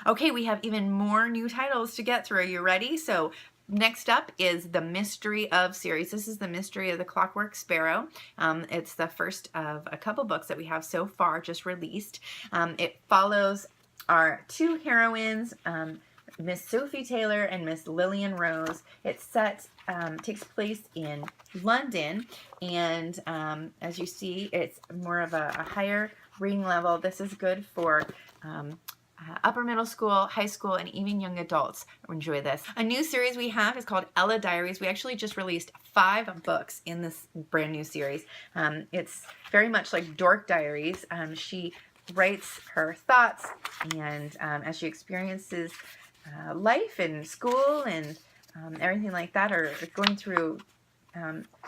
Okay, we have even more new titles to get through. Are you ready? So next up is the Mystery of series. This is the Mystery of the Clockwork Sparrow. It's the first of a couple books that we have so far just released. It follows our two heroines, Miss Sophie Taylor and Miss Lillian Rose. It's takes place in London, and as you see, it's more of a higher reading level. This is good for upper middle school, high school, and even young adults enjoy this. A new series we have is called Ella Diaries. We actually just released 5 books in this brand new series. It's very much like Dork Diaries. She writes her thoughts, and as she experiences life and school and everything like that, or going through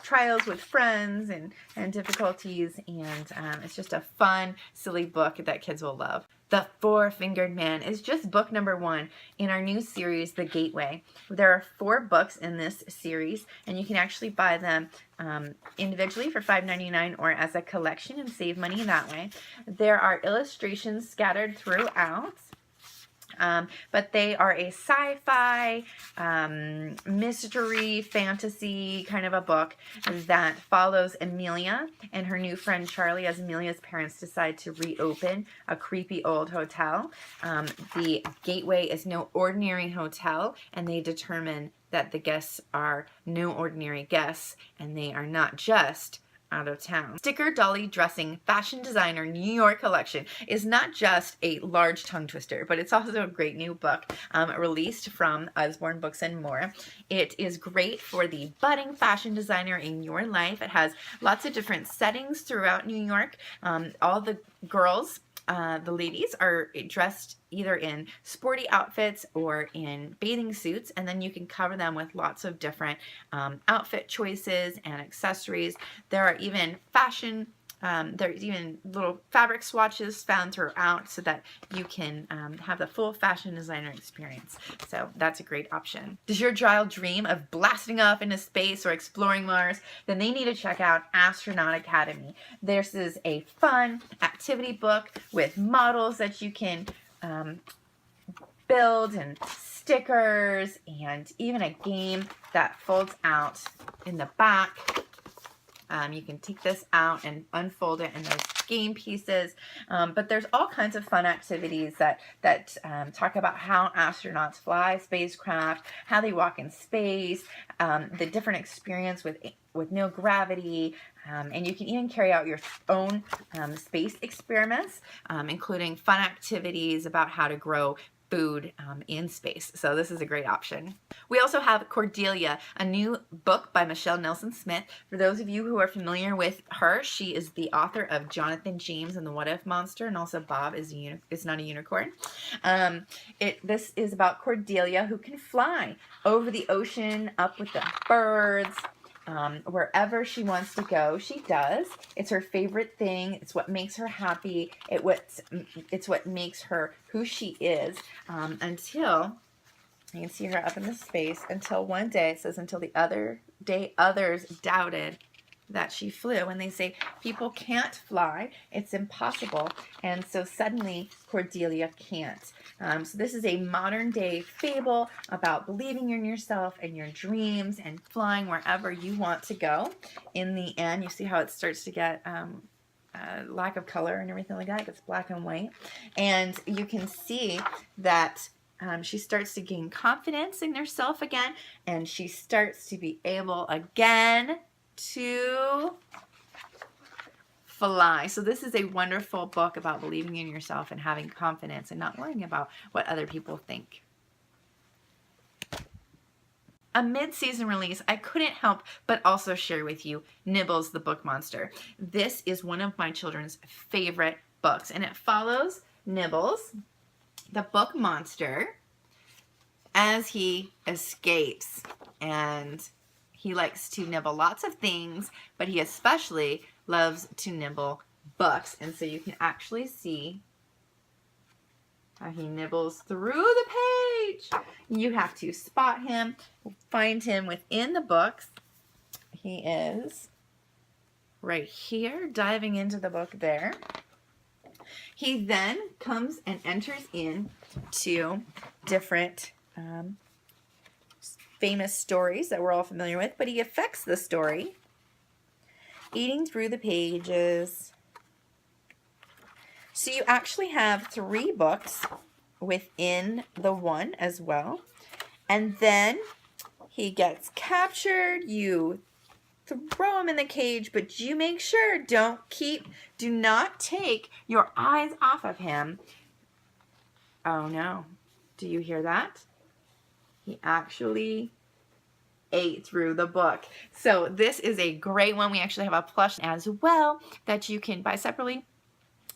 trials with friends and difficulties, and it's just a fun, silly book that kids will love. The Four-Fingered Man is just book number 1 in our new series, The Gateway. There are 4 books in this series, and you can actually buy them individually for $5.99 or as a collection and save money that way. There are illustrations scattered throughout. But they are a sci-fi, mystery, fantasy kind of a book that follows Amelia and her new friend Charlie as Amelia's parents decide to reopen a creepy old hotel. The Gateway is no ordinary hotel, and they determine that the guests are no ordinary guests, and they are not just out of town. Sticker Dolly Dressing Fashion Designer New York Collection is not just a large tongue twister, but it's also a great new book released from Usborne Books and More. It is great for the budding fashion designer in your life. It has lots of different settings throughout New York. All the girls, the ladies, are dressed either in sporty outfits or in bathing suits, and then you can cover them with lots of different outfit choices and accessories. There are even there's even little fabric swatches found throughout so that you can have the full fashion designer experience. So that's a great option. Does your child dream of blasting off into space or exploring Mars? Then they need to check out Astronaut Academy. This is a fun activity book with models that you can build, and stickers, and even a game that folds out in the back. You can take this out and unfold it in those game pieces. But there's all kinds of fun activities that talk about how astronauts fly spacecraft, how they walk in space, the different experience with no gravity, and you can even carry out your own space experiments, including fun activities about how to grow food in space. So this is a great option. We also have Cordelia, a new book by Michelle Nelson Smith. For those of you who are familiar with her, she is the author of Jonathan James and the What If Monster, and also Bob is Not a Unicorn. This is about Cordelia, who can fly over the ocean, up with the birds. Wherever she wants to go, she does. It's her favorite thing. It's what makes her happy. It's what makes her who she is, until you can see her up in the space, until one day, it says, until the other day others doubted that she flew. When they say people can't fly, it's impossible, and so suddenly Cordelia can't. So this is a modern day fable about believing in yourself and your dreams and flying wherever you want to go. In the end, you see how it starts to get lack of color and everything like that. It gets black and white, and you can see that she starts to gain confidence in herself again, and she starts to be able again to fly. So this is a wonderful book about believing in yourself and having confidence and not worrying about what other people think. A mid-season release, I couldn't help but also share with you Nibbles, the Book Monster. This is one of my children's favorite books, and it follows Nibbles, the book monster, as he escapes. And he likes to nibble lots of things, but he especially loves to nibble books. And so you can actually see how he nibbles through the page. You have to spot him, find him within the books. He is right here, diving into the book there. He then comes and enters in to different famous stories that we're all familiar with, but he affects the story, eating through the pages. So you actually have 3 books within the one as well. And then he gets captured. You throw him in the cage, but you make sure do not take your eyes off of him. Oh no. Do you hear that? He actually ate through the book. So this is a great one. We actually have a plush as well that you can buy separately.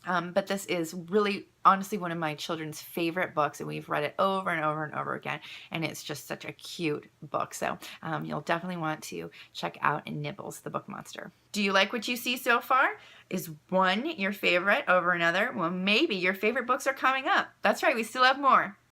But this is really, honestly, one of my children's favorite books, and we've read it over and over and over again, and it's just such a cute book. So you'll definitely want to check out Nibbles, the Book Monster. Do you like what you see so far? Is one your favorite over another? Well, maybe your favorite books are coming up. That's right, we still have more.